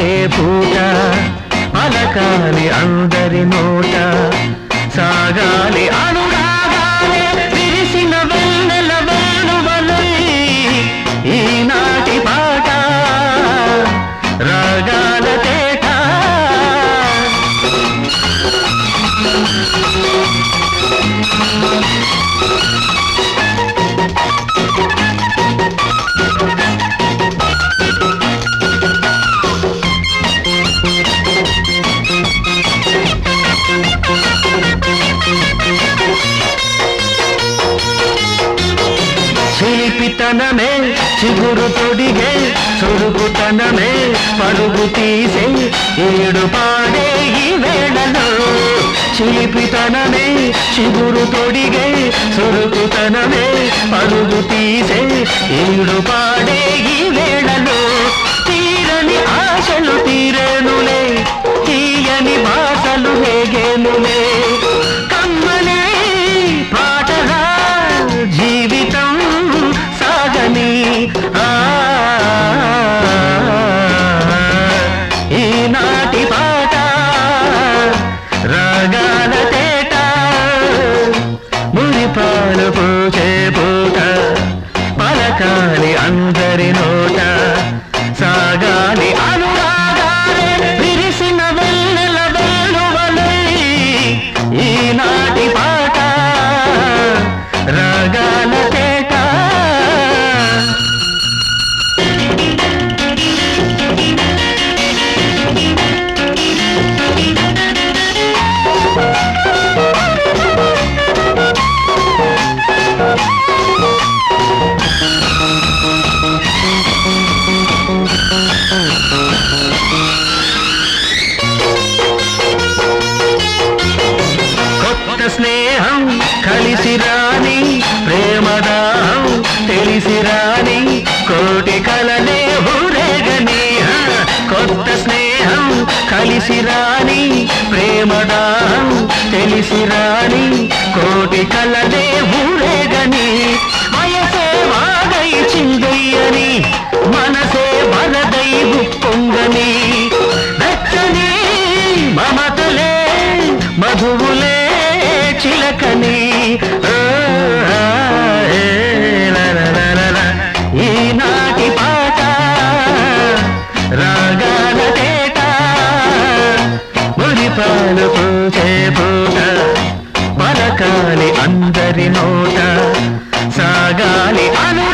పూచే పూట పలకాలి అందరి నోట సాగాలి అనురాగాలే విరిసిన వెన్నెల వేణువలై ఈనాటి పాట రాగాల తేట శిల్పితనమే చిగురు తొడిగే చురుకుతనమే పరుగు తీసే ఏడు పాడే ఈ వేళలో శిల్పితనమే చిగురు తొడిగే చురుకుతనమే పరుగు తీసే ఏడు పాడే ఈ వేళలో తీరని ఆశలు తీరేనులే తీయని భాషలు వేగేనులే కమ్మనే పాటగా జీవితం ఈనాటి పాట రాగాల తేట మురిపాలు పూచే పూట పలకాలి అందరి నోట సాగాలి అనురాగాలే విరిసిన వెన్నెల వేణువలై ఈనాటి పాట రాగాల తేట కొత్త స్నేహం కలిసి రాని ప్రేమదాహం తెలిసి రాని కోటి కలలే ఊరేగని కొత్త స్నేహం కలిసి రాని ప్రేమదాహం తెలిసి రాని కోటి కలలే ఊరేగని వయసే వాగై చిందయ్యని మనసే వరదై ఉప్పొంగని వెచ్చని మమతలే మధువులే చిలకని ఈనాటి పాట రాగాల తేట మురిపాలు పూచే పూట పలకాలి అందరి నోట సాగాలి అను